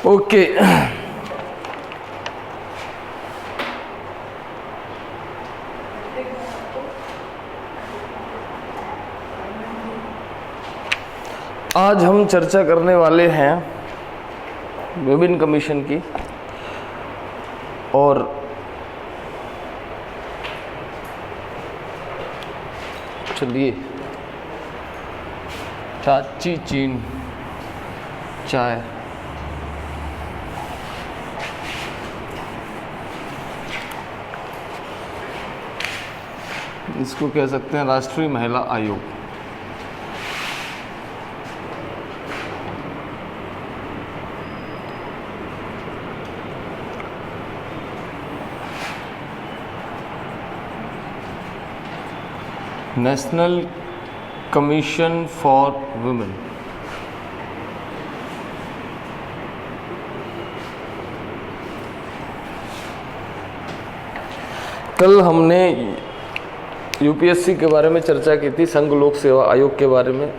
Okay, आज हम चर्चा करने वाले हैं विभिन्न कमीशन की। और चलिए, चाची चीन चाय, इसको कह सकते हैं राष्ट्रीय महिला आयोग। National commission for women. कल हमने यूपीएससी के बारे में चर्चा की थी, संघ लोक सेवा आयोग के बारे में।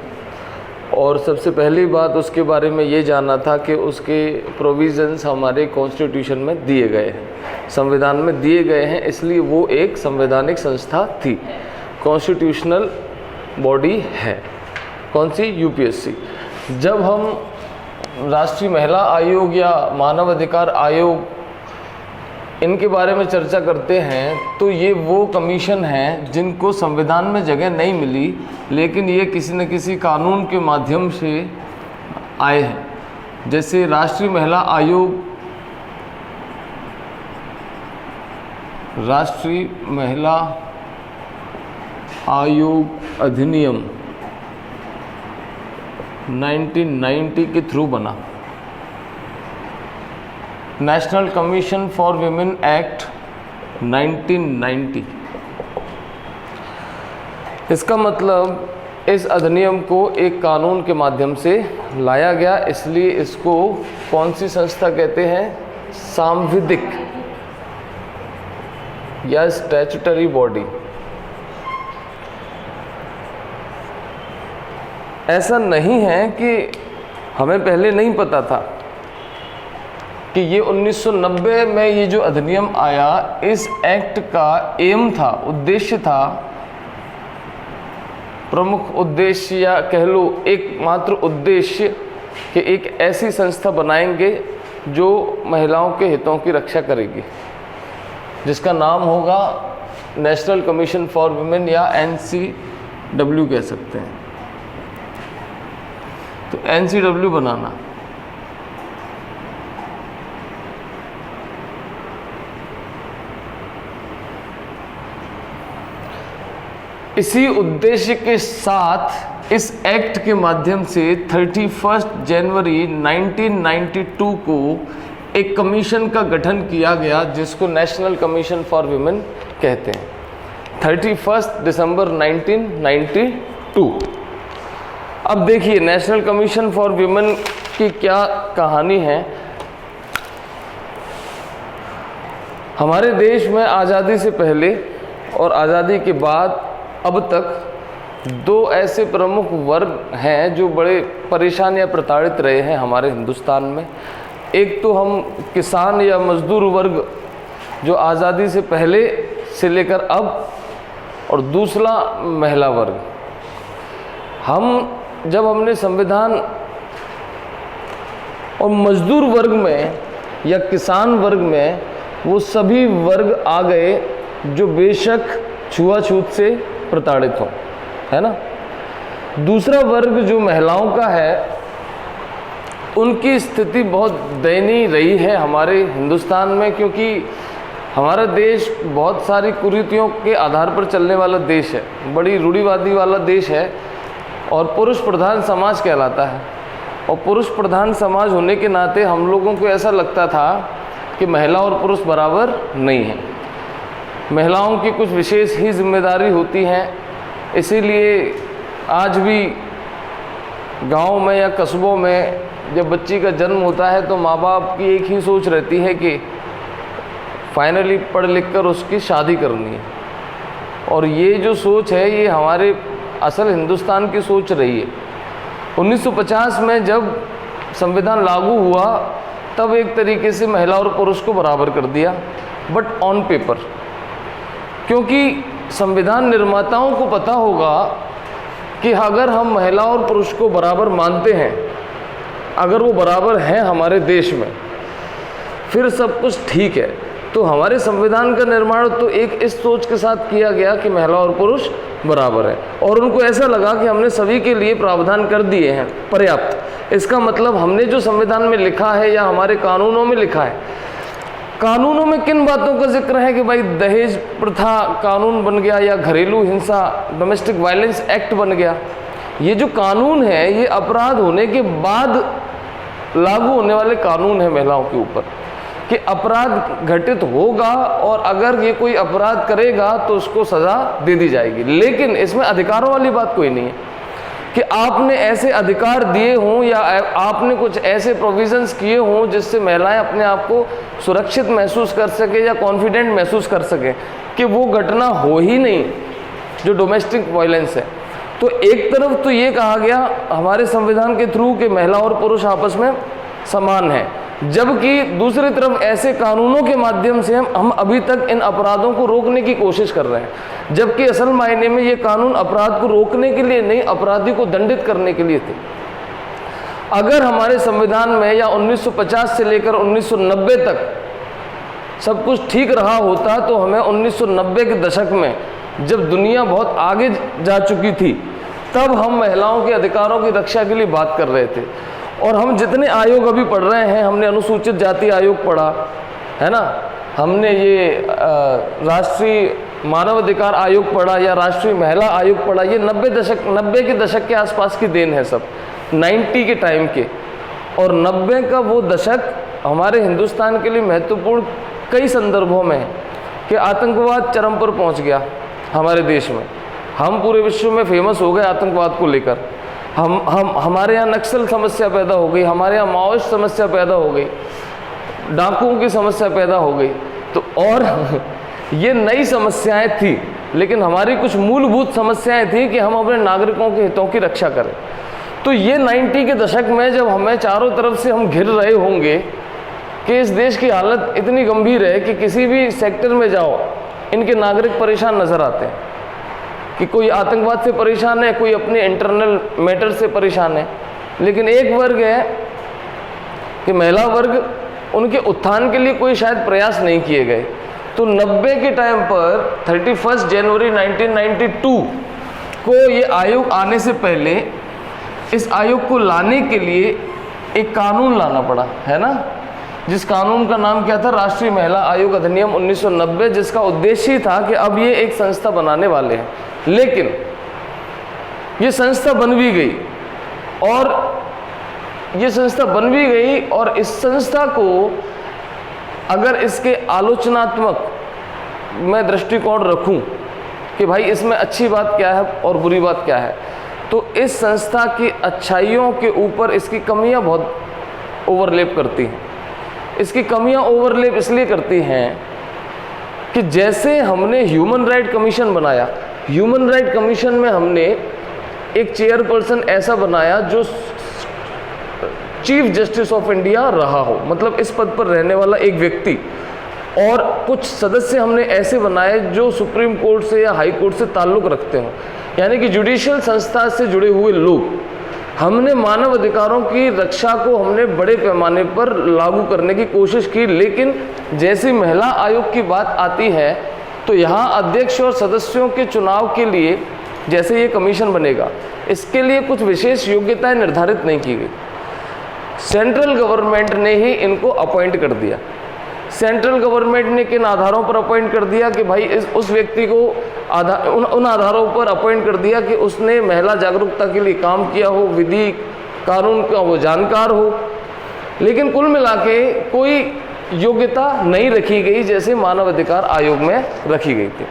और सबसे पहली बात उसके बारे में ये जानना था कि उसके प्रोविजंस हमारे कॉन्स्टिट्यूशन में दिए गए हैं, संविधान में दिए गए हैं, इसलिए वो एक संवैधानिक संस्था थी, कॉन्स्टिट्यूशनल बॉडी है। कौन सी? यूपीएससी। जब हम राष्ट्रीय महिला आयोग या मानव अधिकार आयोग इनके बारे में चर्चा करते हैं तो ये वो कमीशन हैं जिनको संविधान में जगह नहीं मिली, लेकिन ये किसी न किसी कानून के माध्यम से आए हैं। जैसे राष्ट्रीय महिला आयोग, राष्ट्रीय महिला आयोग अधिनियम 1990 के थ्रू बना। National commission for women act 1990। इसका मतलब इस अधिनियम को एक कानून के माध्यम से लाया गया, इसलिए इसको कौन सी संस्था कहते हैं? सांविधिक या स्टैट्यूटरी बॉडी। ऐसा नहीं है कि हमें पहले नहीं पता था कि ये 1990 में ये जो अधिनियम आया, इस एक्ट का एम था, उद्देश्य था, प्रमुख उद्देश्य या कह लो एकमात्र उद्देश्य कि एक ऐसी संस्था बनाएंगे जो महिलाओं के हितों की रक्षा करेगी, जिसका नाम होगा नेशनल कमीशन फॉर वुमेन या एनसीडब्ल्यू कह सकते हैं। तो एनसीडब्ल्यू बनाना। इसी उद्देश्य के साथ इस एक्ट के माध्यम से 31 जनवरी 1992 को एक कमीशन का गठन किया गया, जिसको नेशनल कमीशन फॉर वुमेन कहते हैं। 31 दिसंबर 1992। अब देखिए, नेशनल कमीशन फॉर वुमेन की क्या कहानी है। हमारे देश में आज़ादी से पहले और आज़ादी के बाद अब तक दो ऐसे प्रमुख वर्ग हैं जो बड़े परेशान या प्रताड़ित रहे हैं हमारे हिंदुस्तान में। एक तो हम किसान या मजदूर वर्ग, जो आज़ादी से पहले से लेकर अब, और दूसरा महिला वर्ग। जब हमने संविधान और मजदूर वर्ग में या किसान वर्ग में वो सभी वर्ग आ गए जो बेशक छुआछूत से प्रताड़ित हों, है ना। दूसरा वर्ग जो महिलाओं का है, उनकी स्थिति बहुत दयनीय रही है हमारे हिंदुस्तान में, क्योंकि हमारा देश बहुत सारी कुरीतियों के आधार पर चलने वाला देश है, बड़ी रूढ़िवादी वाला देश है और पुरुष प्रधान समाज कहलाता है। और पुरुष प्रधान समाज होने के नाते हम लोगों को ऐसा लगता था कि महिला और पुरुष बराबर नहीं है, महिलाओं की कुछ विशेष ही जिम्मेदारी होती हैं। इसीलिए आज भी गांव में या कस्बों में जब बच्ची का जन्म होता है तो माँ बाप की एक ही सोच रहती है कि फाइनली पढ़ लिख कर उसकी शादी करनी है। और ये जो सोच है, ये हमारे असल हिंदुस्तान की सोच रही है। 1950 में जब संविधान लागू हुआ तब एक तरीके से महिला और पुरुष को बराबर कर दिया, बट ऑन पेपर। क्योंकि संविधान निर्माताओं को पता होगा कि अगर हम महिला और पुरुष को बराबर मानते हैं, अगर वो बराबर हैं हमारे देश में, फिर सब कुछ ठीक है। तो हमारे संविधान का निर्माण तो एक इस सोच के साथ किया गया कि महिला और पुरुष बराबर है, और उनको ऐसा लगा कि हमने सभी के लिए प्रावधान कर दिए हैं पर्याप्त। इसका मतलब हमने जो संविधान में लिखा है या हमारे कानूनों में लिखा है, कानूनों में किन बातों का जिक्र है कि भाई दहेज प्रथा कानून बन गया या घरेलू हिंसा डोमेस्टिक वायलेंस एक्ट बन गया, ये जो कानून है ये अपराध होने के बाद लागू होने वाले कानून है महिलाओं के ऊपर, कि अपराध घटित होगा और अगर ये कोई अपराध करेगा तो उसको सज़ा दे दी जाएगी। लेकिन इसमें अधिकारों वाली बात कोई नहीं है कि आपने ऐसे अधिकार दिए हों या आपने कुछ ऐसे प्रोविजंस किए हों जिससे महिलाएं अपने आप को सुरक्षित महसूस कर सके या कॉन्फिडेंट महसूस कर सकें कि वो घटना हो ही नहीं जो डोमेस्टिक वायलेंस है। तो एक तरफ तो ये कहा गया हमारे संविधान के थ्रू कि महिला और पुरुष आपस में समान है, जबकि दूसरी तरफ ऐसे कानूनों के माध्यम से हम अभी तक इन अपराधों को रोकने की कोशिश कर रहे हैं, जबकि असल मायने में ये कानून अपराध को रोकने के लिए नहीं, अपराधी को दंडित करने के लिए थे। अगर हमारे संविधान में या 1950 से लेकर 1990 तक सब कुछ ठीक रहा होता तो हमें 1990 के दशक में, जब दुनिया बहुत आगे जा चुकी थी, तब हम महिलाओं के अधिकारों की रक्षा के लिए बात कर रहे थे। और हम जितने आयोग अभी पढ़ रहे हैं, हमने अनुसूचित जाति आयोग पढ़ा है ना, हमने ये राष्ट्रीय मानव अधिकार आयोग पढ़ा या राष्ट्रीय महिला आयोग पढ़ा, ये 90 के दशक के आसपास की देन है सब, 90 के टाइम के। और 90 का वो दशक हमारे हिंदुस्तान के लिए महत्वपूर्ण कई संदर्भों में है कि आतंकवाद चरम पर पहुंच गया हमारे देश में, हम पूरे विश्व में फेमस हो गए आतंकवाद को लेकर। हमारे यहाँ नक्सल समस्या पैदा हो गई, हमारे यहाँ माओइस्ट समस्या पैदा हो गई, डाकुओं की समस्या पैदा हो गई। तो और ये नई समस्याएं थी, लेकिन हमारी कुछ मूलभूत समस्याएं थी कि हम अपने नागरिकों के हितों की रक्षा करें। तो ये 90 के दशक में जब हमें चारों तरफ से हम घिर रहे होंगे कि इस देश की हालत इतनी गंभीर है कि किसी भी सेक्टर में जाओ इनके नागरिक परेशान नजर आते हैं, कि कोई आतंकवाद से परेशान है, कोई अपने इंटरनल मैटर से परेशान है। लेकिन एक वर्ग है कि महिला वर्ग, उनके उत्थान के लिए कोई शायद प्रयास नहीं किए गए। तो 90 के टाइम पर 31 जनवरी 1992 को ये आयोग आने से पहले इस आयोग को लाने के लिए एक कानून लाना पड़ा, है ना, जिस कानून का नाम क्या था, राष्ट्रीय महिला आयोग अधिनियम 1990, जिसका उद्देश्य ही था कि अब ये एक संस्था बनाने वाले हैं। लेकिन ये संस्था बन भी गई और इस संस्था को अगर इसके आलोचनात्मक मैं दृष्टिकोण रखूं कि भाई इसमें अच्छी बात क्या है और बुरी बात क्या है, तो इस संस्था की अच्छाइयों के ऊपर इसकी कमियां बहुत ओवरलैप करती हैं। इसकी कमियां ओवरलैप इसलिए करती हैं कि जैसे हमने ह्यूमन राइट कमीशन बनाया, ह्यूमन राइट कमीशन में हमने एक चेयरपर्सन ऐसा बनाया जो चीफ जस्टिस ऑफ इंडिया रहा हो, मतलब इस पद पर रहने वाला एक व्यक्ति, और कुछ सदस्य हमने ऐसे बनाए जो सुप्रीम कोर्ट से या हाई कोर्ट से ताल्लुक़ रखते हों, यानी कि जुडिशियल संस्था से जुड़े हुए लोग। हमने मानव अधिकारों की रक्षा को हमने बड़े पैमाने पर लागू करने की कोशिश की। लेकिन जैसी महिला आयोग की बात आती है तो यहाँ अध्यक्ष और सदस्यों के चुनाव के लिए जैसे ये कमीशन बनेगा, इसके लिए कुछ विशेष योग्यताएं निर्धारित नहीं की गई। सेंट्रल गवर्नमेंट ने ही इनको अपॉइंट कर दिया। सेंट्रल गवर्नमेंट ने किन आधारों पर अपॉइंट कर दिया कि भाई उस व्यक्ति को उन आधारों पर अपॉइंट कर दिया कि उसने महिला जागरूकता के लिए काम किया हो, विधि कानून का वो जानकार हो। लेकिन कुल मिला के कोई योग्यता नहीं रखी गई जैसे मानव अधिकार आयोग में रखी गई थी।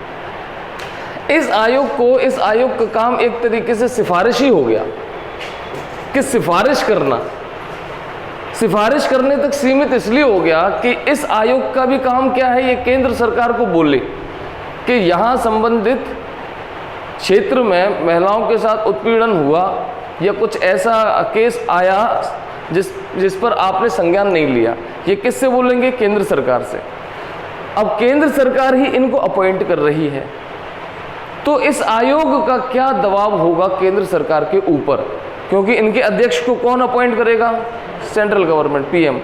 इस आयोग का काम एक तरीके से सिफारिशी हो गया कि सिफारिश करने तक सीमित इसलिए हो गया कि इस आयोग का भी काम क्या है, ये केंद्र सरकार को बोले कि यहाँ संबंधित क्षेत्र में महिलाओं के साथ उत्पीड़न हुआ या कुछ ऐसा केस आया जिस पर आपने संज्ञान नहीं लिया। ये किससे बोलेंगे? केंद्र सरकार से। अब केंद्र सरकार ही इनको अपॉइंट कर रही है, तो इस आयोग का क्या दबाव होगा केंद्र सरकार के ऊपर, क्योंकि इनके अध्यक्ष को कौन अपॉइंट करेगा? सेंट्रल गवर्नमेंट, पीएम,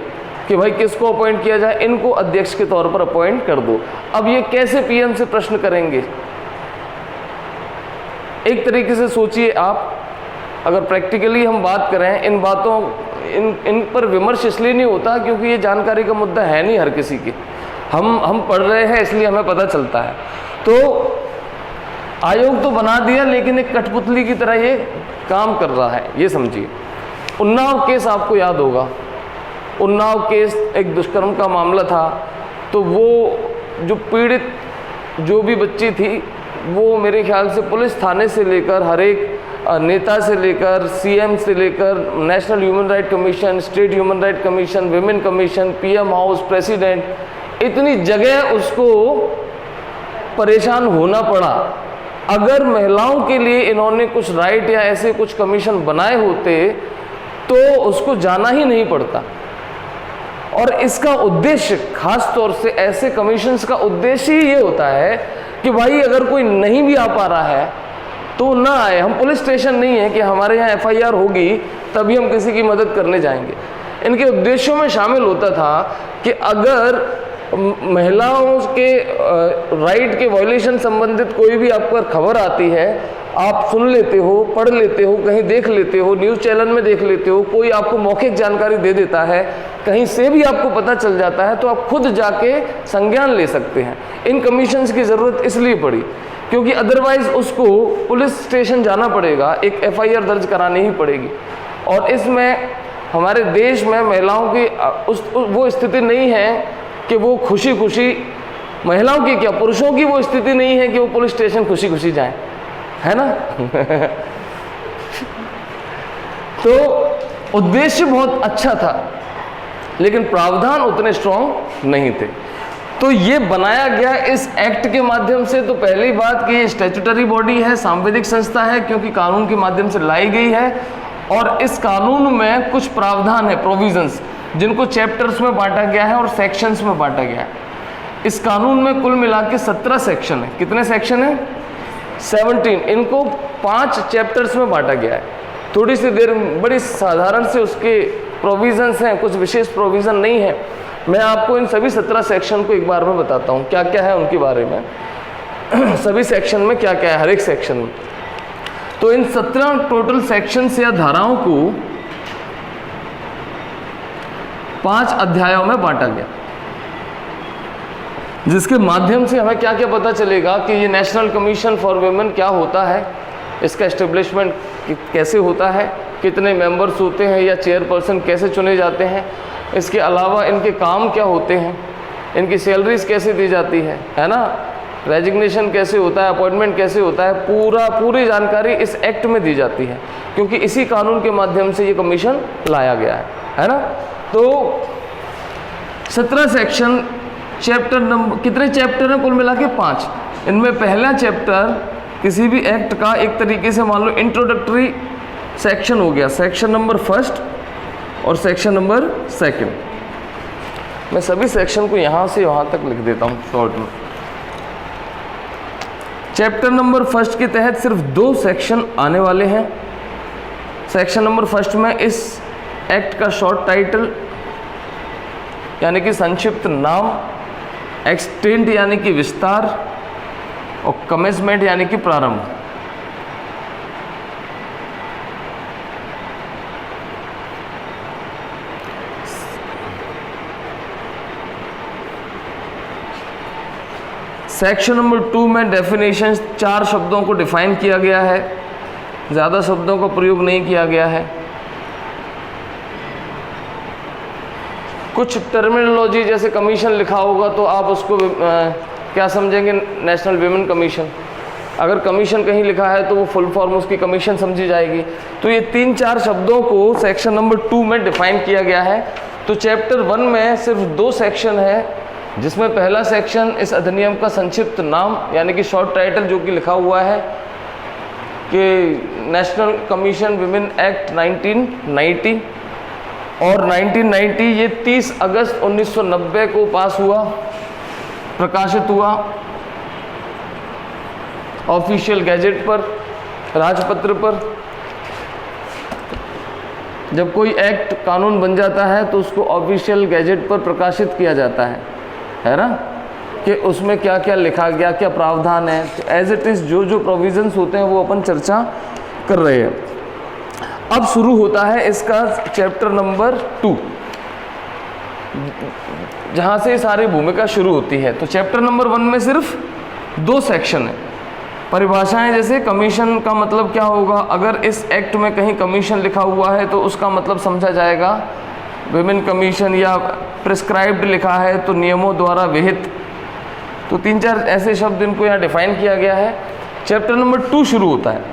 कि भाई किसको अपॉइंट किया जाए? इनको अध्यक्ष के तौर पर अपॉइंट कर दो। अब ये कैसे पीएम से प्रश्न करेंगे? एक तरीके से सोचिए आप, अगर प्रैक्टिकली हम बात करें, इन बातों इन पर विमर्श इसलिए नहीं होता क्योंकि ये जानकारी का मुद्दा है नहीं हर किसी की, हम पढ़ रहे हैं इसलिए हमें पता चलता है। तो आयोग तो बना दिया, लेकिन एक कठपुतली की तरह ये काम कर रहा है, ये समझिए। उन्नाव केस आपको याद होगा, उन्नाव केस एक दुष्कर्म का मामला था। तो वो जो पीड़ित जो भी बच्ची थी, वो मेरे ख्याल से पुलिस थाने से लेकर हर एक नेता से लेकर सीएम से लेकर national human right commission, state human right commission, women commission, PM house, president, इतनी जगह उसको परेशान होना पड़ा। अगर महिलाओं के लिए इन्होंने कुछ राइट या ऐसे कुछ कमीशन बनाए होते तो उसको जाना ही नहीं पड़ता। और इसका उद्देश्य, खास तौर से ऐसे कमीशंस का उद्देश्य ही ये होता है कि भाई अगर कोई नहीं भी आ पा रहा है तो ना आए। हम पुलिस स्टेशन नहीं है कि हमारे यहाँ एफआईआर होगी तभी हम किसी की मदद करने जाएंगे। इनके उद्देश्यों में शामिल होता था कि अगर महिलाओं के राइट के वायलेशन संबंधित कोई भी आप पर खबर आती है, आप सुन लेते हो, पढ़ लेते हो, कहीं देख लेते हो, न्यूज़ चैनल में देख लेते हो, कोई आपको मौखिक जानकारी दे देता है, कहीं से भी आपको पता चल जाता है, तो आप खुद जाके संज्ञान ले सकते हैं। इन कमीशंस की ज़रूरत इसलिए पड़ी क्योंकि अदरवाइज़ उसको पुलिस स्टेशन जाना पड़ेगा, एक एफआईआर दर्ज करानी ही पड़ेगी। और इसमें हमारे देश में महिलाओं की वो स्थिति नहीं है कि वो खुशी खुशी, महिलाओं की क्या, पुरुषों की वो स्थिति नहीं है कि वो पुलिस स्टेशन खुशी खुशी जाएं, है ना। तो उद्देश्य बहुत अच्छा था, लेकिन प्रावधान उतने स्ट्रॉन्ग नहीं थे। तो ये बनाया गया इस एक्ट के माध्यम से। तो पहली बात कि ये स्टैट्यूटरी बॉडी है, सांविधिक संस्था है, क्योंकि कानून के माध्यम से लाई गई है। और इस कानून में कुछ प्रावधान है, प्रोविजंस, जिनको चैप्टर्स में बांटा गया है और सेक्शंस में बांटा गया है। इस कानून में कुल मिला के 17 सेक्शन है। कितने सेक्शन है? 17। इनको 5 चैप्टर्स में बांटा गया है। थोड़ी सी देर, बड़ी साधारण से उसके प्रोविजंस हैं, कुछ विशेष प्रोविज़न नहीं है। मैं आपको इन सभी 17 सेक्शन को एक बार में बताता हूँ क्या क्या है उनके बारे में। सभी सेक्शन में क्या क्या है, हर एक सेक्शन में। तो इन 17 टोटल सेक्शंस या धाराओं को 5 अध्यायों में बांटा गया, जिसके माध्यम से हमें क्या क्या पता चलेगा कि ये नेशनल कमीशन फॉर वुमेन क्या होता है, इसका एस्टेब्लिशमेंट कैसे होता है, कितने मेंबर्स होते हैं या चेयरपर्सन कैसे चुने जाते हैं, इसके अलावा इनके काम क्या होते हैं, इनकी सैलरीज कैसे दी जाती है ना, रेजिग्नेशन कैसे होता है, अपॉइंटमेंट कैसे होता है, पूरी जानकारी इस एक्ट में दी जाती है, क्योंकि इसी कानून के माध्यम से ये कमीशन लाया गया है ना। तो 17 सेक्शन, चैप्टर नंबर, कितने चैप्टर हैं कुल मिला के? 5। इनमें पहला चैप्टर किसी भी एक्ट का एक तरीके से मान लो इंट्रोडक्टरी सेक्शन हो गया, सेक्शन नंबर 1 और सेक्शन नंबर 2। मैं सभी सेक्शन को यहाँ से वहाँ तक लिख देता हूँ शॉर्ट में। चैप्टर नंबर 1 के तहत सिर्फ 2 सेक्शन आने वाले हैं। सेक्शन नंबर 1 में इस एक्ट का शॉर्ट टाइटल यानी कि संक्षिप्त नाम, एक्सटेंट यानी कि विस्तार, और कमेंसमेंट यानी कि प्रारंभ। सेक्शन नंबर 2 में डेफिनेशंस, 4 शब्दों को डिफाइन किया गया है, ज़्यादा शब्दों का प्रयोग नहीं किया गया है। कुछ टर्मिनोलॉजी जैसे कमीशन लिखा होगा तो आप उसको क्या समझेंगे? National women commission. अगर कमीशन कहीं लिखा है तो वो फुल फॉर्म उसकी कमीशन समझी जाएगी। तो ये 3-4 शब्दों को सेक्शन नंबर 2 में डिफाइन किया गया है। तो चैप्टर 1 में सिर्फ 2 सेक्शन है, जिसमें पहला सेक्शन इस अधिनियम का संक्षिप्त नाम यानी कि शॉर्ट टाइटल, जो कि लिखा हुआ है कि नेशनल कमीशन विमेन एक्ट 1990, और 1990 ये 30 अगस्त 1990 को पास हुआ, प्रकाशित हुआ ऑफिशियल गैजेट पर, राजपत्र पर। जब कोई एक्ट कानून बन जाता है तो उसको ऑफिशियल गैजेट पर प्रकाशित किया जाता है ना, कि उसमें क्या क्या लिखा गया, क्या प्रावधान है। तो एज इट इज़ जो जो प्रोविजंस होते हैं वो अपन चर्चा कर रहे हैं। अब शुरू होता है इसका चैप्टर नंबर 2, जहाँ से सारी भूमिका शुरू होती है। तो चैप्टर नंबर 1 में सिर्फ 2 सेक्शन है। परिभाषाएं, जैसे कमीशन का मतलब क्या होगा, अगर इस एक्ट में कहीं कमीशन लिखा हुआ है तो उसका मतलब समझा जाएगा विमेन कमीशन, या प्रिस्क्राइब्ड लिखा है तो नियमों द्वारा विहित। तो 3-4 ऐसे शब्द इनको यहाँ डिफाइन किया गया है। चैप्टर नंबर 2 शुरू होता है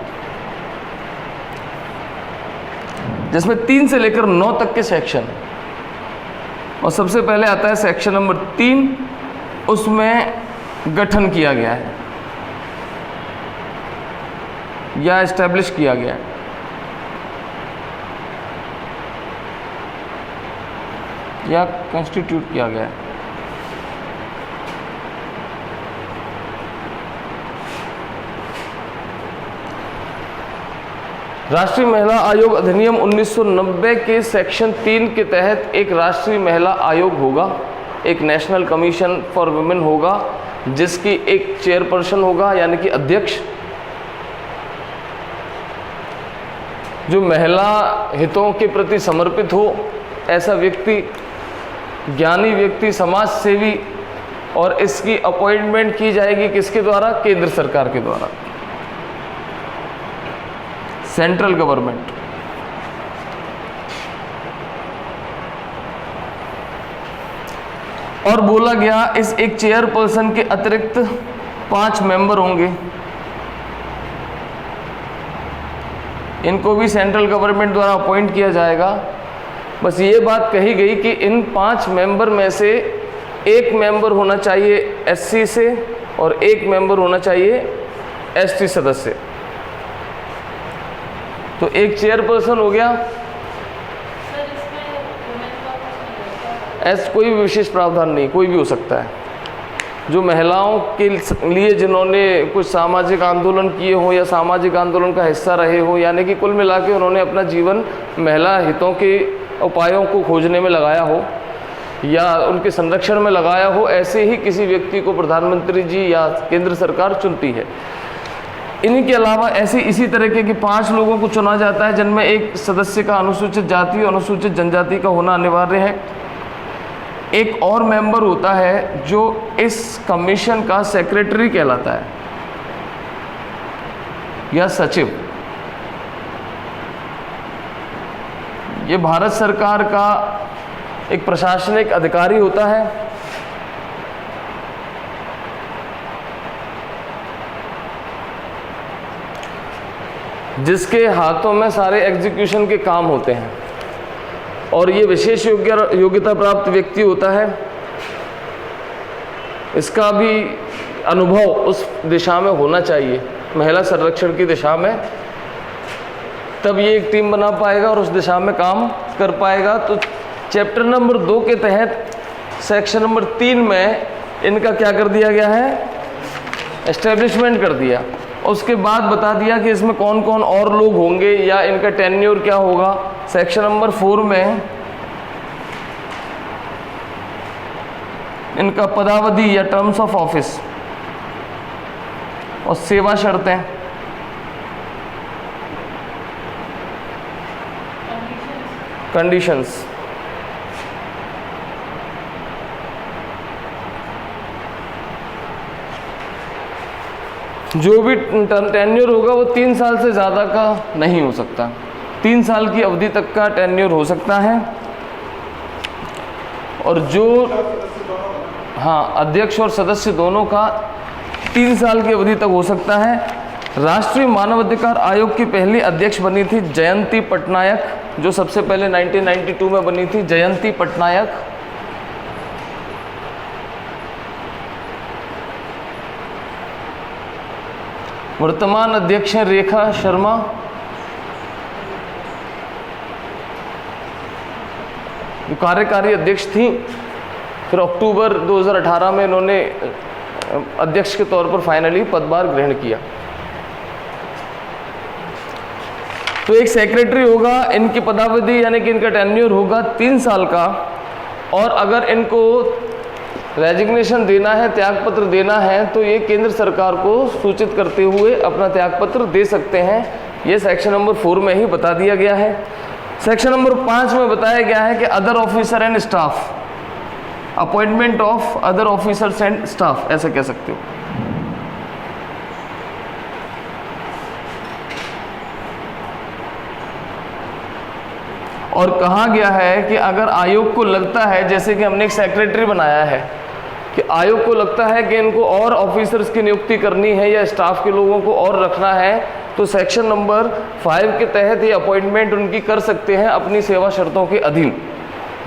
जिसमें 3 से लेकर 9 तक के सेक्शन, और सबसे पहले आता है सेक्शन नंबर 3, उसमें गठन किया गया है या एस्टेब्लिश किया गया है। या कॉन्स्टिट्यूट किया गया है। राष्ट्रीय महिला आयोग अधिनियम 1990 के सेक्शन 3 के तहत एक राष्ट्रीय महिला आयोग होगा, एक नेशनल कमीशन फॉर वुमेन होगा, जिसकी एक चेयरपर्सन होगा यानी कि अध्यक्ष, जो महिला हितों के प्रति समर्पित हो, ऐसा व्यक्ति, ज्ञानी व्यक्ति, समाज सेवी। और इसकी अपॉइंटमेंट की जाएगी किसके द्वारा? केंद्र सरकार के द्वारा, सेंट्रल गवर्नमेंट। और बोला गया इस एक चेयरपर्सन के अतिरिक्त 5 मेंबर होंगे। इनको भी सेंट्रल गवर्नमेंट द्वारा अपॉइंट किया जाएगा। बस ये बात कही गई कि इन 5 मेंबर में से एक मेंबर होना चाहिए एससी से और एक मेंबर होना चाहिए एसटी सदस्य। तो एक चेयरपर्सन हो गया। ऐसा कोई विशेष प्रावधान नहीं, कोई भी हो सकता है। जो महिलाओं के लिए जिन्होंने कुछ सामाजिक आंदोलन किए हो या सामाजिक आंदोलन का हिस्सा रहे हो, यानी कि कुल मिला के उन्होंने अपना जीवन महिला हितों के उपायों को खोजने में लगाया हो या उनके संरक्षण में लगाया हो, ऐसे ही किसी व्यक्ति को प्रधानमंत्री जी या केंद्र सरकार चुनती है। इन्हीं के अलावा ऐसे इसी तरीके के 5 लोगों को चुना जाता है, जिनमें एक सदस्य का अनुसूचित जाति और अनुसूचित जनजाति का होना अनिवार्य है। एक और मेंबर होता है जो इस कमीशन का सेक्रेटरी कहलाता है या सचिव। ये भारत सरकार का एक प्रशासनिक अधिकारी होता है। जिसके हाथों में सारे एग्जीक्यूशन के काम होते हैं, और ये विशेष योग्यता प्राप्त व्यक्ति होता है। इसका भी अनुभव उस दिशा में होना चाहिए, महिला संरक्षण की दिशा में, तब ये एक टीम बना पाएगा और उस दिशा में काम कर पाएगा। तो चैप्टर नंबर 2 के तहत सेक्शन नंबर 3 में इनका क्या कर दिया गया है? एस्टेब्लिशमेंट कर दिया। उसके बाद बता दिया कि इसमें कौन कौन और लोग होंगे या इनका टेन्योर क्या होगा। सेक्शन नंबर 4 में इनका पदावधि या टर्म्स ऑफ ऑफिस और सेवा शर्तें, कंडीशंस, जो भी टेन्योर होगा वो 3 साल से ज़्यादा का नहीं हो सकता। 3 साल की अवधि तक का टेन्योर हो सकता है। और जो अध्यक्ष और सदस्य दोनों का 3 साल की अवधि तक हो सकता है। राष्ट्रीय मानवाधिकार आयोग की पहली अध्यक्ष बनी थी जयंती पटनायक, जो सबसे पहले 1992 में बनी थी, जयंती पटनायक। वर्तमान अध्यक्ष हैं रेखा शर्मा। जो कार्यकारी अध्यक्ष थी, फिर अक्टूबर 2018 में इन्होंने अध्यक्ष के तौर पर फाइनली पदभार ग्रहण किया। तो एक सेक्रेटरी होगा, इनकी पदावधि यानी कि इनका टेन्योर होगा 3 साल का, और अगर इनको रेजिग्नेशन देना है, त्यागपत्र देना है, तो ये केंद्र सरकार को सूचित करते हुए अपना त्यागपत्र दे सकते हैं। ये सेक्शन नंबर 4 में ही बता दिया गया है। सेक्शन नंबर 5 में बताया गया है कि other officer and staff, appointment of other officers and staff, ऐसा कह सकते हो। और कहा गया है कि अगर आयोग को लगता है, जैसे कि हमने एक सेक्रेटरी बनाया है, कि आयोग को लगता है कि इनको और ऑफिसर्स की नियुक्ति करनी है या स्टाफ के लोगों को और रखना है, तो सेक्शन नंबर 5 के तहत ये अपॉइंटमेंट उनकी कर सकते हैं अपनी सेवा शर्तों के अधीन।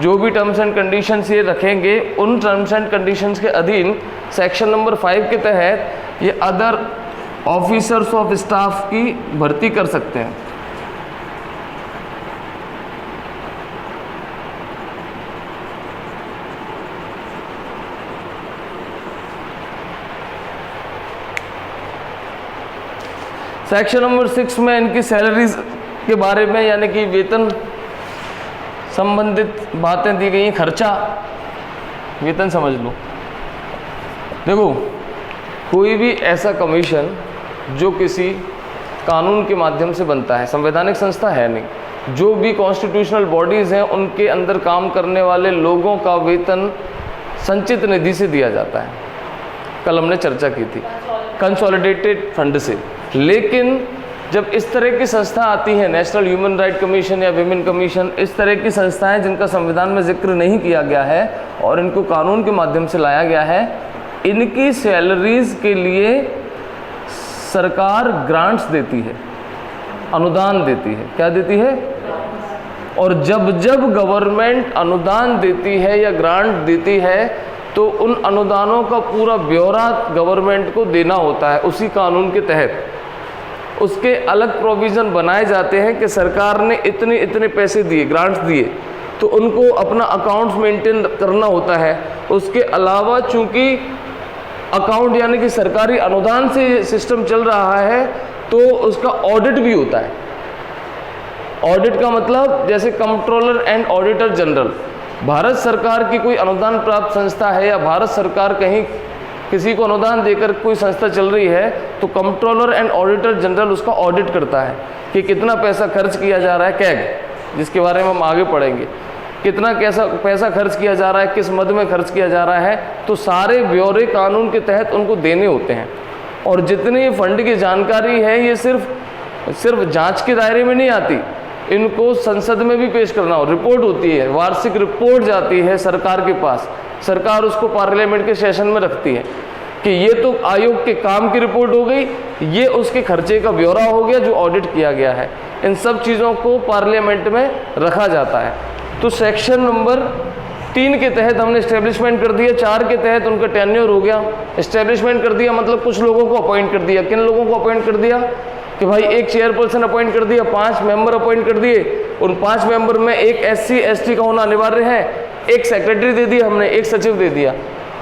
जो भी टर्म्स एंड कंडीशंस ये रखेंगे, उन टर्म्स एंड कंडीशंस के अधीन सेक्शन नंबर 5 के तहत ये अदर ऑफिसर्स ऑफ स्टाफ की भर्ती कर सकते हैं। सेक्शन नंबर 6 में इनकी सैलरीज के बारे में, यानी कि वेतन संबंधित बातें दी गई हैं। खर्चा, वेतन समझ लो। देखो, कोई भी ऐसा कमीशन जो किसी कानून के माध्यम से बनता है, संवैधानिक संस्था है नहीं, जो भी कॉन्स्टिट्यूशनल बॉडीज़ हैं उनके अंदर काम करने वाले लोगों का वेतन संचित निधि से दिया जाता है। कल हमने चर्चा की थी, कंसोलिडेटेड फंड से। लेकिन जब इस तरह की संस्था आती है, नेशनल ह्यूमन राइट कमीशन या विमेन कमीशन, इस तरह की संस्थाएं जिनका संविधान में जिक्र नहीं किया गया है और इनको कानून के माध्यम से लाया गया है, इनकी सैलरीज के लिए सरकार ग्रांट्स देती है, अनुदान देती है। क्या देती है? और जब जब गवर्नमेंट अनुदान देती है या ग्रांट देती है, तो उन अनुदानों का पूरा ब्यौरा गवर्नमेंट को देना होता है उसी कानून के तहत। उसके अलग प्रोविज़न बनाए जाते हैं कि सरकार ने इतने इतने पैसे दिए, ग्रांट्स दिए, तो उनको अपना अकाउंट्स मेंटेन करना होता है। उसके अलावा चूंकि अकाउंट यानी कि सरकारी अनुदान से सिस्टम चल रहा है, तो उसका ऑडिट भी होता है। ऑडिट का मतलब जैसे controller and auditor general, Bharat सरकार की कोई अनुदान प्राप्त संस्था है या भारत सरकार कहीं किसी को अनुदान देकर कोई संस्था चल रही है, तो कंट्रोलर एंड ऑडिटर जनरल उसका ऑडिट करता है कि कितना पैसा खर्च किया जा रहा है, कैग, जिसके बारे में हम आगे पढ़ेंगे, कितना कैसा पैसा खर्च किया जा रहा है, किस मद में खर्च किया जा रहा है, तो सारे ब्यौरे कानून के तहत उनको देने होते हैं। और जितनी फंड की जानकारी है, ये सिर्फ जांच के दायरे में नहीं आती, इनको संसद में भी पेश करना हो, रिपोर्ट होती है, वार्षिक रिपोर्ट जाती है सरकार के पास, सरकार उसको पार्लियामेंट के सेशन में रखती है कि ये तो आयोग के काम की रिपोर्ट हो गई, ये उसके खर्चे का ब्यौरा हो गया जो ऑडिट किया गया है। इन सब चीज़ों को पार्लियामेंट में रखा जाता है। तो सेक्शन नंबर 3 के तहत हमने इस्टेब्लिशमेंट कर दिया, 4 के तहत उनका टेन्योर हो गया। इस्टेब्लिशमेंट कर दिया मतलब कुछ लोगों को अपॉइंट कर दिया। किन लोगों को अपॉइंट कर दिया कि भाई एक चेयरपर्सन अपॉइंट कर दिया, 5 मेंबर अपॉइंट कर दिए, उन 5 मेंबर में एक SC ST का होना अनिवार्य है, एक सेक्रेटरी दे दिया हमने, एक सचिव दे दिया।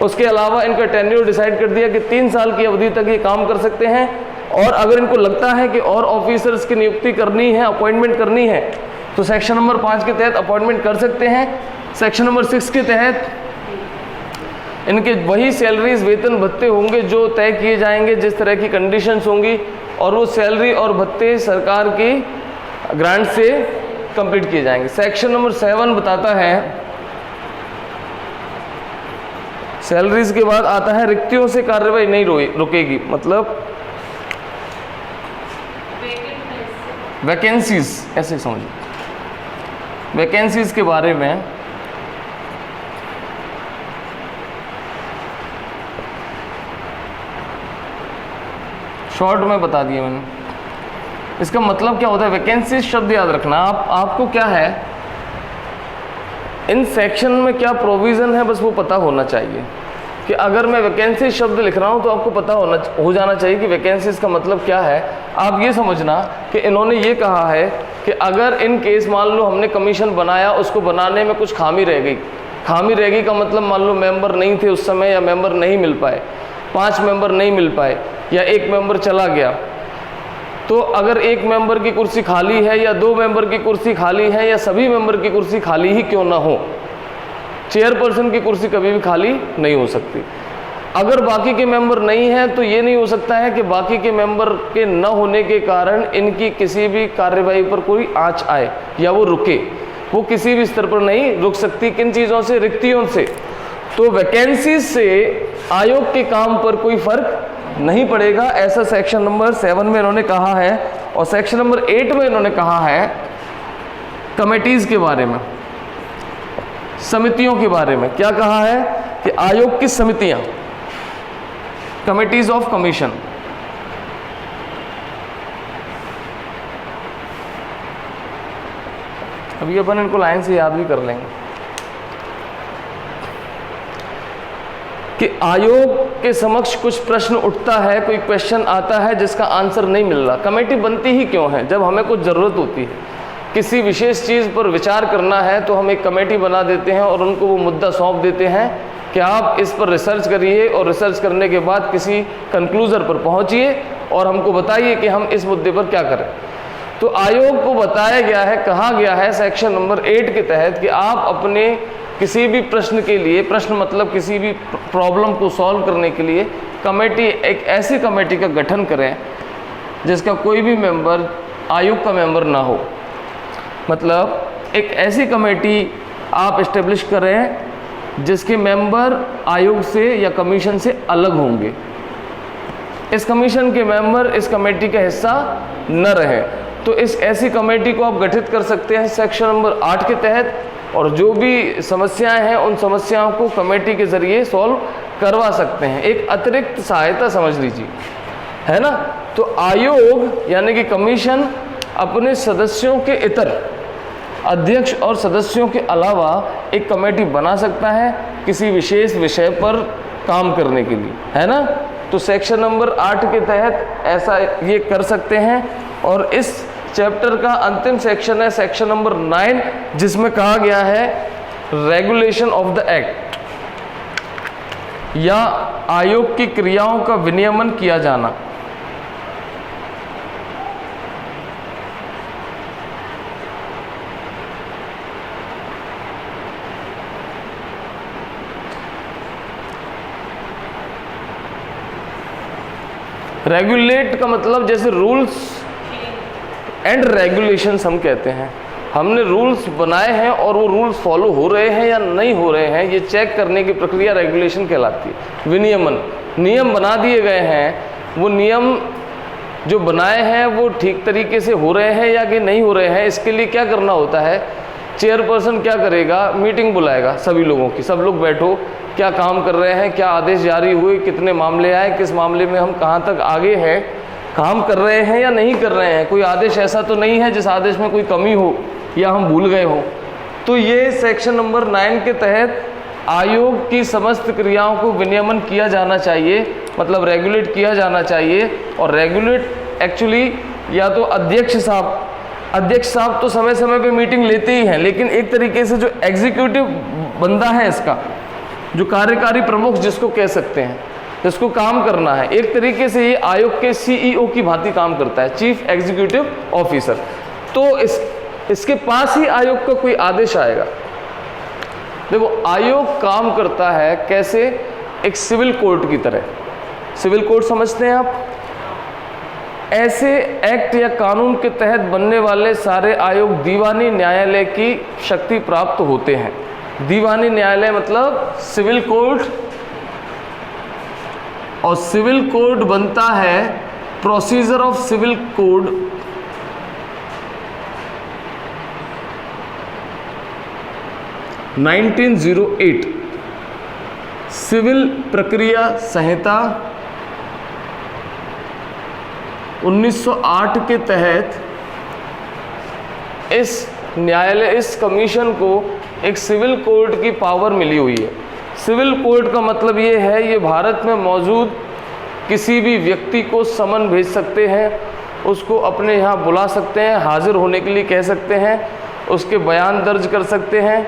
उसके अलावा इनका टेन्योर डिसाइड कर दिया कि 3 साल की अवधि तक ये काम कर सकते हैं, और अगर इनको लगता है कि और ऑफिसर्स की नियुक्ति करनी है, अपॉइंटमेंट करनी है, तो सेक्शन नंबर 5 के तहत अपॉइंटमेंट कर सकते हैं। सेक्शन नंबर 6 के तहत इनके वही सैलरीज, वेतन भत्ते होंगे जो तय किए जाएंगे, जिस तरह की कंडीशंस होंगी, और वो सैलरी और भत्ते सरकार की ग्रांट से कंप्लीट किए जाएंगे। सेक्शन नंबर 7 बताता है, सैलरीज के बाद आता है रिक्तियों से कार्रवाई नहीं रुकेगी, मतलब वैकेंसीज, ऐसे समझिए, वैकेंसीज के बारे में शॉर्ट में बता दिया मैंने। इसका मतलब क्या होता है, वैकेंसी शब्द याद रखना। आपको क्या है, इन सेक्शन में क्या प्रोविज़न है, बस वो पता होना चाहिए कि अगर मैं वैकेंसी शब्द लिख रहा हूँ तो आपको पता हो जाना चाहिए कि वैकेंसीज का मतलब क्या है। आप ये समझना कि इन्होंने ये कहा है कि अगर इन केस मान लो हमने कमीशन बनाया, उसको बनाने में कुछ खामी रह गई, खामी रह गई का मतलब मान लो मेंबर नहीं थे उस समय, या मेंबर नहीं मिल पाए, 5 मेंबर नहीं मिल पाए, या 1 मेंबर चला गया, तो अगर 1 मेंबर की कुर्सी खाली है या 2 मेंबर की कुर्सी खाली है या सभी मेंबर की कुर्सी खाली ही क्यों ना हो, चेयरपर्सन की कुर्सी कभी भी खाली नहीं हो सकती। अगर बाकी के मेंबर नहीं हैं तो ये नहीं हो सकता है कि बाकी के मेंबर के न होने के कारण इनकी किसी भी कार्यवाही पर कोई आंच आए या वो रुके, वो किसी भी स्तर पर नहीं रुक सकती। किन चीज़ों से? रिक्तियों से। तो वैकेंसी से आयोग के काम पर कोई फर्क नहीं पड़ेगा, ऐसा सेक्शन नंबर 7 में इन्होंने कहा है। और सेक्शन नंबर 8 में इन्होंने कहा है कमेटीज के बारे में, समितियों के बारे में। क्या कहा है कि आयोग की समितियां, कमिटीज ऑफ कमीशन, अभी अपन इनको लाइन से याद भी कर लेंगे कि आयोग के समक्ष कुछ प्रश्न उठता है, कोई क्वेश्चन आता है जिसका आंसर नहीं मिल रहा। कमेटी बनती ही क्यों है? जब हमें कुछ ज़रूरत होती है, किसी विशेष चीज़ पर विचार करना है तो हम एक कमेटी बना देते हैं और उनको वो मुद्दा सौंप देते हैं कि आप इस पर रिसर्च करिए और रिसर्च करने के बाद किसी कंक्लूजन पर पहुंचिए और हमको बताइए कि हम इस मुद्दे पर क्या करें। तो आयोग को बताया गया है, कहा गया है सेक्शन नंबर 8 के तहत कि आप अपने किसी भी प्रश्न के लिए, प्रश्न मतलब किसी भी प्रॉब्लम को सॉल्व करने के लिए कमेटी, एक ऐसी कमेटी का गठन करें जिसका कोई भी मेंबर आयोग का मेंबर ना हो। मतलब एक ऐसी कमेटी आप इस्टेब्लिश करें जिसके मेंबर आयोग से या कमीशन से अलग होंगे। इस कमीशन के मेंबर इस कमेटी का हिस्सा न रहें। तो इस ऐसी कमेटी को आप गठित कर सकते हैं सेक्शन नंबर 8 के तहत, और जो भी समस्याएं हैं उन समस्याओं को कमेटी के ज़रिए सॉल्व करवा सकते हैं। एक अतिरिक्त सहायता समझ लीजिए, है ना। तो आयोग यानी कि कमीशन अपने सदस्यों के इतर अध्यक्ष और सदस्यों के अलावा एक कमेटी बना सकता है किसी विशेष विषय पर काम करने के लिए, है ना। तो सेक्शन नंबर 8 के तहत ऐसा ये कर सकते हैं। और इस चैप्टर का अंतिम सेक्शन है सेक्शन नंबर 9, जिसमें कहा गया है रेगुलेशन ऑफ द एक्ट, या आयोग की क्रियाओं का विनियमन किया जाना। रेगुलेट का मतलब जैसे रूल्स एंड रेगुलेशंस हम कहते हैं, हमने रूल्स बनाए हैं और वो रूल्स फॉलो हो रहे हैं या नहीं हो रहे हैं, ये चेक करने की प्रक्रिया रेगुलेशन कहलाती है। विनियमन, नियम बना दिए गए हैं, वो नियम जो बनाए हैं वो ठीक तरीके से हो रहे हैं या कि नहीं हो रहे हैं, इसके लिए क्या करना होता है। चेयरपर्सन क्या करेगा, मीटिंग बुलाएगा सभी लोगों की, सब लोग बैठो, क्या काम कर रहे हैं, क्या आदेश जारी हुए, कितने मामले आए, किस मामले में हम कहाँ तक आगे हैं, काम कर रहे हैं या नहीं कर रहे हैं, कोई आदेश ऐसा तो नहीं है जिस आदेश में कोई कमी हो या हम भूल गए हो। तो ये सेक्शन नंबर 9 के तहत आयोग की समस्त क्रियाओं को विनियमन किया जाना चाहिए, मतलब रेगुलेट किया जाना चाहिए। और रेगुलेट एक्चुअली या तो अध्यक्ष साहब तो समय समय पे मीटिंग लेते ही हैं, लेकिन एक तरीके से जो एग्जीक्यूटिव बंदा है इसका, जो कार्यकारी प्रमुख जिसको कह सकते हैं, जिसको काम करना है, एक तरीके से ये आयोग के CEO की भांति काम करता है, चीफ एग्जीक्यूटिव ऑफिसर। तो इसके पास ही आयोग का कोई आदेश आएगा। देखो आयोग काम करता है कैसे, एक सिविल कोर्ट की तरह। सिविल कोर्ट समझते हैं आप? ऐसे एक्ट या कानून के तहत बनने वाले सारे आयोग दीवानी न्यायालय की शक्ति प्राप्त होते हैं। दीवानी न्यायालय मतलब सिविल कोर्ट, और सिविल कोड बनता है प्रोसीजर ऑफ सिविल कोड 1908, सिविल प्रक्रिया संहिता 1908 के तहत इस न्यायालय, इस कमीशन को एक सिविल कोर्ट की पावर मिली हुई है। सिविल कोर्ट का मतलब ये है, ये भारत में मौजूद किसी भी व्यक्ति को समन भेज सकते हैं उसको अपने यहाँ बुला सकते हैं, हाजिर होने के लिए कह सकते हैं, उसके बयान दर्ज कर सकते हैं।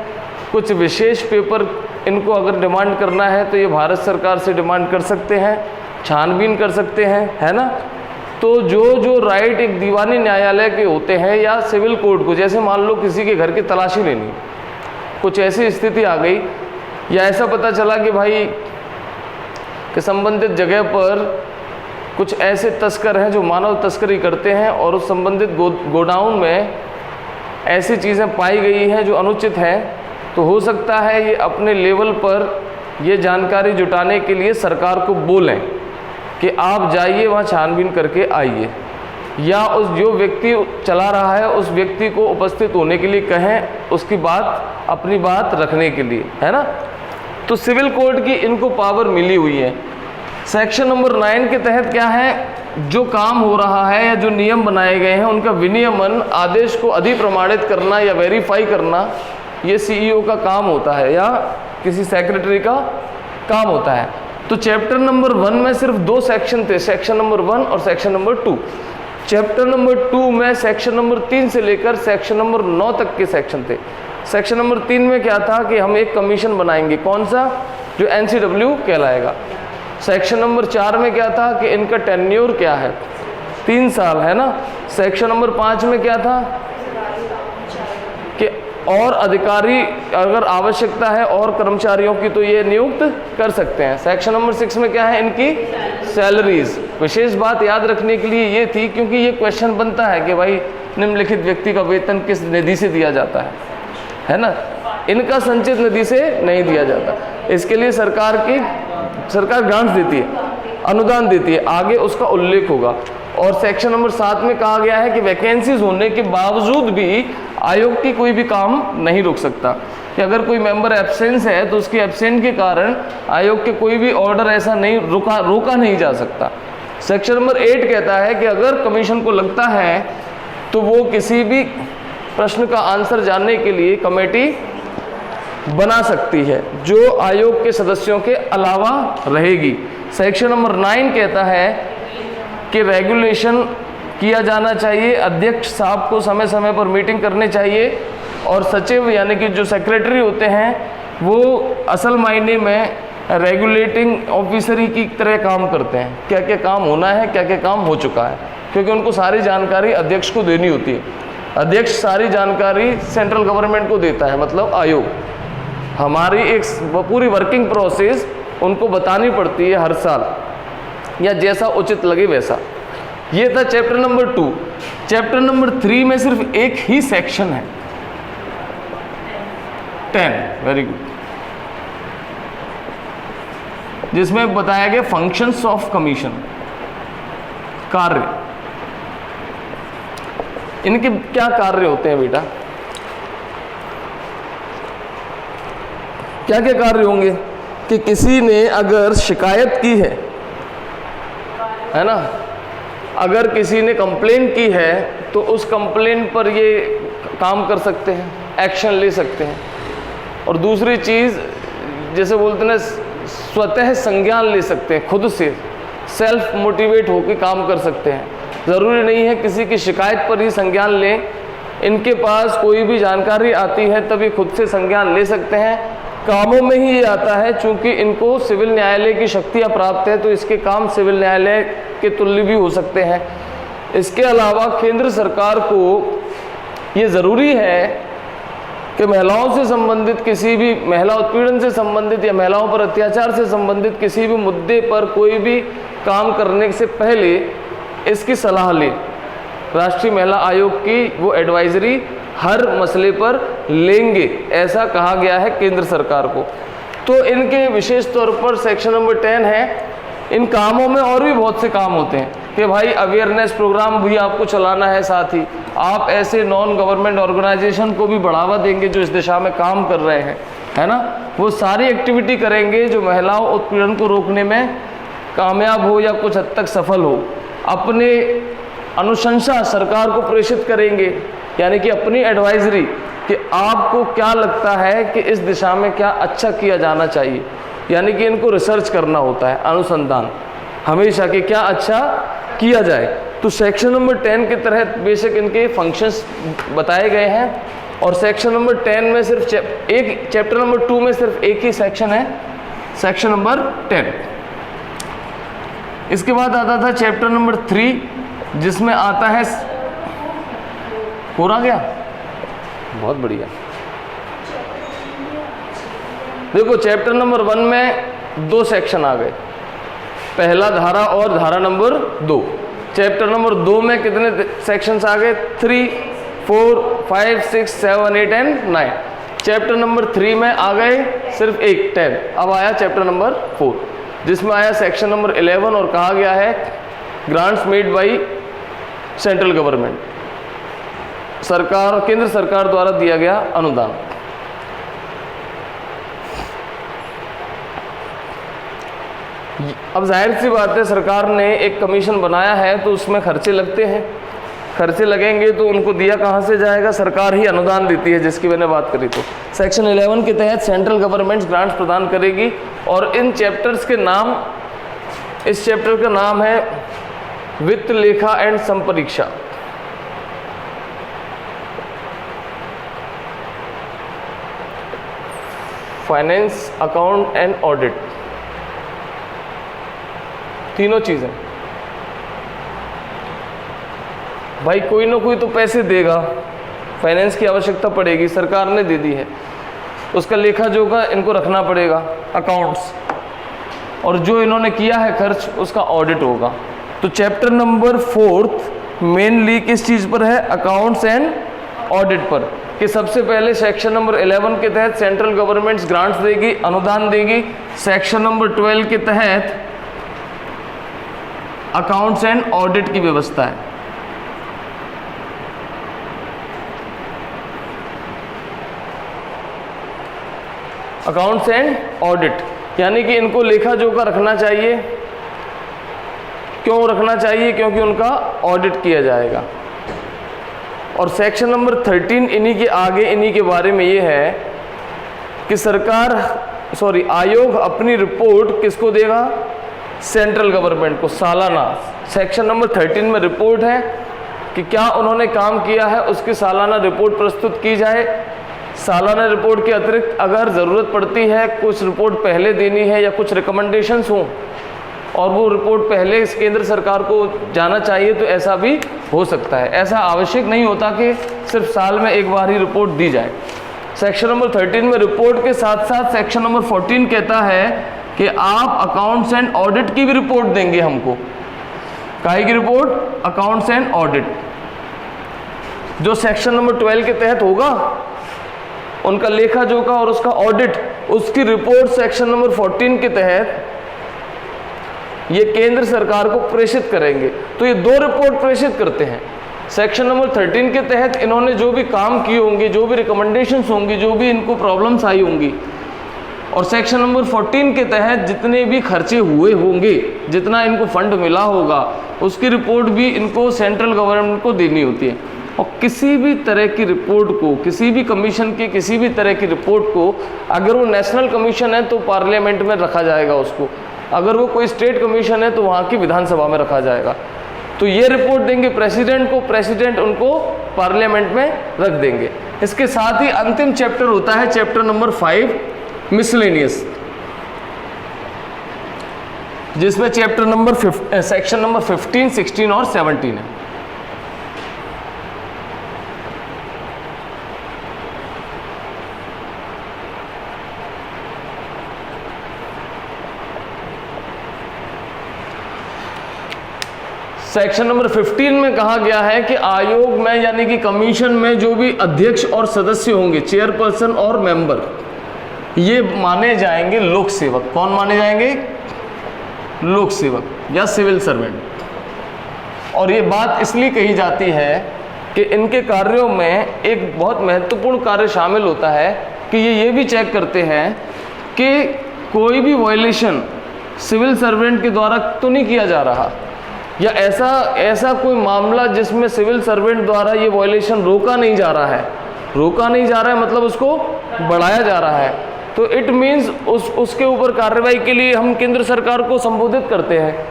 कुछ विशेष पेपर इनको अगर डिमांड करना है तो ये भारत सरकार से डिमांड कर सकते हैं, छानबीन कर सकते हैं, है ना। तो जो राइट एक दीवानी न्यायालय के होते हैं या सिविल कोर्ट को, जैसे मान लो किसी के घर की तलाशी लेनी, कुछ ऐसी स्थिति आ गई या ऐसा पता चला कि भाई कि संबंधित जगह पर कुछ ऐसे तस्कर हैं जो मानव तस्करी करते हैं और उस संबंधित गोडाउन में ऐसी चीज़ें पाई गई हैं जो अनुचित हैं, तो हो सकता है ये अपने लेवल पर ये जानकारी जुटाने के लिए सरकार को बोलें कि आप जाइए वहाँ छानबीन करके आइए, या उस जो व्यक्ति चला रहा है उस व्यक्ति को उपस्थित होने के लिए कहें, उसकी बात अपनी बात रखने के लिए, है ना। तो सिविल कोड की इनको पावर मिली हुई है। सेक्शन नंबर 9 के तहत क्या है, जो काम हो रहा है या जो नियम बनाए गए हैं उनका विनियमन, आदेश को अधिप्रमाणित करना या वेरीफाई करना, ये सीईओ का काम होता है या किसी सेक्रेटरी का काम होता है। तो चैप्टर नंबर 1 में सिर्फ 2 सेक्शन थे, सेक्शन नंबर 1 और सेक्शन नंबर 2। चैप्टर नंबर 2 में सेक्शन नंबर 3 से लेकर सेक्शन नंबर 9 तक के सेक्शन थे। सेक्शन नंबर 3 में क्या था कि हम एक कमीशन बनाएंगे, कौन सा, जो NCW कहलाएगा। सेक्शन नंबर 4 में क्या था कि इनका टेन्योर क्या है, 3 साल, है ना। सेक्शन नंबर 5 में क्या था कि और अधिकारी अगर आवश्यकता है और कर्मचारियों की तो ये नियुक्त कर सकते हैं। सेक्शन नंबर 6 में क्या है, इनकी सैलरीज। विशेष बात याद रखने के लिए ये थी क्योंकि ये क्वेश्चन बनता है कि भाई निम्नलिखित व्यक्ति का वेतन किस निधि से दिया जाता है ना। इनका संचित निधि से नहीं दिया जाता, इसके लिए सरकार ग्रांट्स देती है, अनुदान देती है, आगे उसका उल्लेख होगा। और सेक्शन नंबर 7 में कहा गया है कि वैकेंसीज होने के बावजूद भी आयोग की कोई भी काम नहीं रोक सकता, कि अगर कोई मेंबर एब्सेंस है तो उसके एब्सेंट के कारण आयोग के कोई भी ऑर्डर ऐसा नहीं रोका नहीं जा सकता। सेक्शन नंबर 8 कहता है कि अगर कमीशन को लगता है तो वो किसी भी प्रश्न का आंसर जानने के लिए कमेटी बना सकती है जो आयोग के सदस्यों के अलावा रहेगी। सेक्शन नंबर 9 कहता है कि रेगुलेशन किया जाना चाहिए, अध्यक्ष साहब को समय समय पर मीटिंग करनी चाहिए, और सचिव यानी कि जो सेक्रेटरी होते हैं वो असल मायने में रेगुलेटिंग ऑफिसर की तरह काम करते हैं। क्या क्या काम होना है, क्या क्या काम हो चुका है, क्योंकि उनको सारी जानकारी अध्यक्ष को देनी होती है। अध्यक्ष सारी जानकारी सेंट्रल गवर्नमेंट को देता है, मतलब आयोग। हमारी एक पूरी वर्किंग प्रोसेस उनको बतानी पड़ती है हर साल, या जैसा उचित लगे वैसा। ये था चैप्टर नंबर 2। चैप्टर नंबर 3 में सिर्फ एक ही सेक्शन है, 10, वेरी गुड, जिसमें बताया गया फंक्शंस ऑफ कमीशन, कार्य। इनके क्या कार्य होते हैं बेटा, क्या क्या कार्य होंगे कि किसी ने अगर शिकायत की है ना, अगर किसी ने कंप्लेन की है तो उस कंप्लेन पर ये काम कर सकते हैं, एक्शन ले सकते हैं। और दूसरी चीज़ जैसे बोलते हैं स्वतः संज्ञान ले सकते हैं, खुद से सेल्फ मोटिवेट होकर काम कर सकते हैं। ज़रूरी नहीं है किसी की शिकायत पर ही संज्ञान लें, इनके पास कोई भी जानकारी आती है तब ये खुद से संज्ञान ले सकते हैं। कामों में ही ये आता है, चूंकि इनको सिविल न्यायालय की शक्तियाँ प्राप्त है तो इसके काम सिविल न्यायालय के तुल्य भी हो सकते हैं। इसके अलावा केंद्र सरकार को ये ज़रूरी है कि महिलाओं से संबंधित किसी भी महिला उत्पीड़न से संबंधित या महिलाओं पर अत्याचार से संबंधित किसी भी मुद्दे पर कोई भी काम करने से पहले इसकी सलाह ले। राष्ट्रीय महिला आयोग की वो एडवाइजरी हर मसले पर लेंगे, ऐसा कहा गया है केंद्र सरकार को। तो इनके विशेष तौर पर सेक्शन नंबर 10 है। इन कामों में और भी बहुत से काम होते हैं कि भाई अवेयरनेस प्रोग्राम भी आपको चलाना है, साथ ही आप ऐसे नॉन गवर्नमेंट ऑर्गेनाइजेशन को भी बढ़ावा देंगे जो इस दिशा में काम कर रहे हैं, है ना। वो सारी एक्टिविटी करेंगे जो महिलाओं उत्पीड़न को रोकने में कामयाब हो या कुछ हद तक सफल हो। अपने अनुशंसा सरकार को प्रेषित करेंगे, यानी कि अपनी एडवाइजरी कि आपको क्या लगता है कि इस दिशा में क्या अच्छा किया जाना चाहिए, यानी कि इनको रिसर्च करना होता है, अनुसंधान हमेशा कि क्या अच्छा किया जाए। तो सेक्शन नंबर 10 के तहत बेशक इनके फंक्शंस बताए गए हैं, और सेक्शन नंबर 10 में सिर्फ चैप्टर नंबर 2 में सिर्फ एक ही सेक्शन है, सेक्शन नंबर 10। इसके बाद आता था चैप्टर नंबर 3, जिसमें आता है, पूरा गया, बहुत बढ़िया। देखो चैप्टर नंबर 1 में 2 सेक्शन आ गए, पहला धारा और धारा नंबर 2। चैप्टर नंबर 2 में कितने सेक्शंस आ गए? 3, 4, 5, 6, 7, 8 एंड 9। चैप्टर नंबर 3 में आ गए सिर्फ एक, 10। अब आया चैप्टर नंबर 4, जिसमें आया सेक्शन नंबर 11, और कहा गया है grants made by central government, सरकार, केंद्र सरकार द्वारा दिया गया अनुदान। अब जाहिर सी बात है, सरकार ने एक कमीशन बनाया है तो उसमें खर्चे लगते हैं, खर्चे लगेंगे तो उनको दिया कहाँ से जाएगा? सरकार ही अनुदान देती है, जिसकी मैंने बात करी। तो सेक्शन 11 के तहत सेंट्रल गवर्नमेंट ग्रांट्स प्रदान करेगी, और इन चैप्टर्स के नाम, इस चैप्टर का नाम है वित्त लेखा एंड संपरीक्षा। फाइनेंस, अकाउंट एंड ऑडिट, तीनों चीजें। भाई कोई ना कोई तो पैसे देगा, फाइनेंस की आवश्यकता पड़ेगी, सरकार ने दे दी है, उसका लेखा जोखा इनको रखना पड़ेगा, अकाउंट्स, और जो इन्होंने किया है खर्च उसका ऑडिट होगा। तो चैप्टर नंबर 4 मेनली किस चीज़ पर है? अकाउंट्स एंड ऑडिट पर, कि सबसे पहले सेक्शन नंबर 11 के तहत सेंट्रल गवर्नमेंट ग्रांट्स देगी, अनुदान देगी। सेक्शन नंबर 12 के तहत अकाउंट्स एंड ऑडिट की व्यवस्था है। अकाउंट्स एंड ऑडिट, यानी कि इनको लेखा जोखा रखना चाहिए। क्यों रखना चाहिए? क्योंकि उनका ऑडिट किया जाएगा। और सेक्शन नंबर 13 इन्हीं के आगे, इन्हीं के बारे में ये है कि आयोग अपनी रिपोर्ट किसको देगा? सेंट्रल गवर्नमेंट को, सालाना। सेक्शन नंबर 13 में रिपोर्ट है कि क्या उन्होंने काम किया है, उसकी सालाना रिपोर्ट प्रस्तुत की जाए। सालाना रिपोर्ट के अतिरिक्त अगर ज़रूरत पड़ती है, कुछ रिपोर्ट पहले देनी है या कुछ रिकमेंडेशंस हों और वो रिपोर्ट पहले इस केंद्र सरकार को जाना चाहिए, तो ऐसा भी हो सकता है। ऐसा आवश्यक नहीं होता कि सिर्फ साल में एक बार ही रिपोर्ट दी जाए। सेक्शन नंबर 13 में रिपोर्ट के साथ साथ सेक्शन नंबर 14 कहता है कि आप अकाउंट्स एंड ऑडिट की भी रिपोर्ट देंगे हमको। काहे की रिपोर्ट? Accounts and audit. जो सेक्शन नंबर 12 के तहत होगा, उनका लेखा जोखा और उसका ऑडिट, उसकी रिपोर्ट सेक्शन नंबर 14 के तहत ये केंद्र सरकार को प्रेषित करेंगे। तो ये 2 रिपोर्ट प्रेषित करते हैं। सेक्शन नंबर 13 के तहत इन्होंने जो भी काम किए होंगे, जो भी रिकमेंडेशंस होंगी, जो भी इनको प्रॉब्लम्स आई होंगी, और सेक्शन नंबर 14 के तहत जितने भी खर्चे हुए होंगे, जितना इनको फंड मिला होगा, उसकी रिपोर्ट भी इनको सेंट्रल गवर्नमेंट को देनी होती है। और किसी भी तरह की रिपोर्ट को, किसी भी कमीशन की किसी भी तरह की रिपोर्ट को, अगर वो नेशनल कमीशन है तो पार्लियामेंट में रखा जाएगा उसको, अगर वो कोई स्टेट कमीशन है तो वहाँ की विधानसभा में रखा जाएगा। तो ये रिपोर्ट देंगे प्रेसिडेंट को, प्रेसिडेंट उनको पार्लियामेंट में रख देंगे। इसके साथ ही अंतिम चैप्टर होता है चैप्टर नंबर 5 मिसलेनियस, जिसमें चैप्टर नंबर सेक्शन नंबर 15, 16 और 17 है। सेक्शन नंबर 15 में कहा गया है कि आयोग में यानी कि कमीशन में जो भी अध्यक्ष और सदस्य होंगे, चेयरपर्सन और मेंबर, ये माने जाएंगे लोक सेवक। कौन माने जाएंगे? लोक सेवक या सिविल सर्वेंट। और ये बात इसलिए कही जाती है कि इनके कार्यों में एक बहुत महत्वपूर्ण कार्य शामिल होता है कि ये भी चेक करते हैं कि कोई भी वायलेशन सिविल सर्वेंट के द्वारा तो नहीं किया जा रहा, या ऐसा कोई मामला जिसमें सिविल सर्वेंट द्वारा ये वायलेशन रोका नहीं जा रहा है। रोका नहीं जा रहा है मतलब उसको बढ़ाया जा रहा है, तो इट मीन्स उसके ऊपर कार्रवाई के लिए हम केंद्र सरकार को संबोधित करते हैं।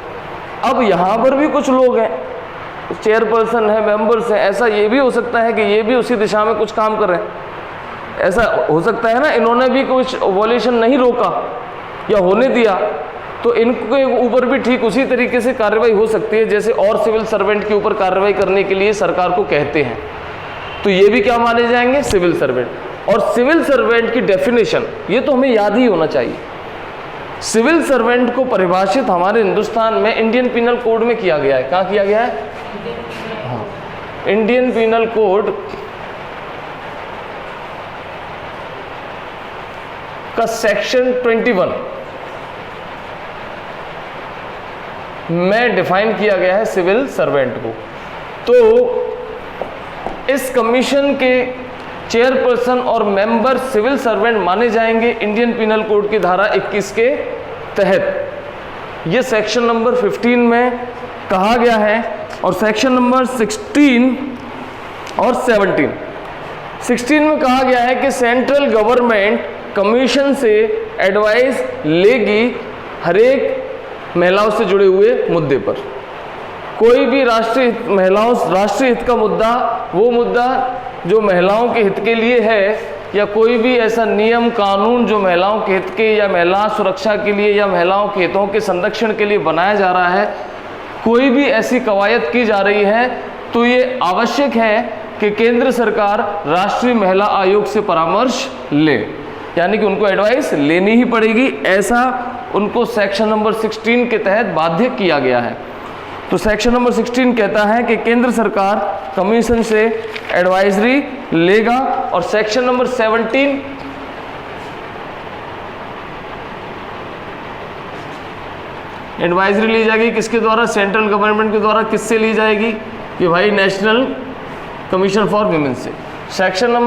अब यहाँ पर भी कुछ लोग हैं चेयरपर्सन है, मेंबर्स हैं, ऐसा ये भी हो सकता है कि ये भी उसी दिशा में कुछ काम कर रहे हैं। ऐसा हो सकता है ना, इन्होंने भी कुछ वॉल्यूशन नहीं रोका या होने दिया, तो इनके ऊपर भी ठीक उसी तरीके से कार्रवाई हो सकती है जैसे और सिविल सर्वेंट के ऊपर कार्रवाई करने के लिए सरकार को कहते हैं। तो ये भी क्या माने जाएंगे? Civil servant. और सिविल सर्वेंट की डेफिनेशन ये तो हमें याद ही होना चाहिए। सिविल सर्वेंट को परिभाषित हमारे हिंदुस्तान में इंडियन पिनल कोड में किया गया है। कहाँ किया गया है? हाँ, इंडियन पिनल कोड का सेक्शन 21 में डिफाइन किया गया है सिविल सर्वेंट को। तो इस कमीशन के चेयरपर्सन और मेंबर सिविल सर्वेंट माने जाएंगे इंडियन पिनल कोड की धारा 21 के तहत। ये सेक्शन नंबर 15 में कहा गया है। और सेक्शन नंबर 16 और 16 में कहा गया है कि सेंट्रल गवर्नमेंट कमीशन से एडवाइस लेगी हर एक महिलाओं से जुड़े हुए मुद्दे पर। कोई भी राष्ट्रीय हित का मुद्दा, वो मुद्दा जो महिलाओं के हित के लिए है, या कोई भी ऐसा नियम कानून जो महिलाओं के हित के या महिला सुरक्षा के लिए या महिलाओं के हितों के संरक्षण के लिए बनाया जा रहा है, कोई भी ऐसी कवायद की जा रही है, तो ये आवश्यक है कि केंद्र सरकार राष्ट्रीय महिला आयोग से परामर्श ले, यानी कि उनको एडवाइस लेनी ही पड़ेगी। ऐसा उनको सेक्शन नंबर 16 के तहत बाध्य किया गया है। तो सेक्शन नंबर 16 कहता है कि केंद्र सरकार कमीशन से एडवाइजरी लेगा। और सेक्शन नंबर 17 एडवाइजरी ली जाएगी किसके द्वारा? सेंट्रल गवर्नमेंट के द्वारा। किससे ली जाएगी? कि भाई नेशनल कमीशन फॉर विमेन से। Section number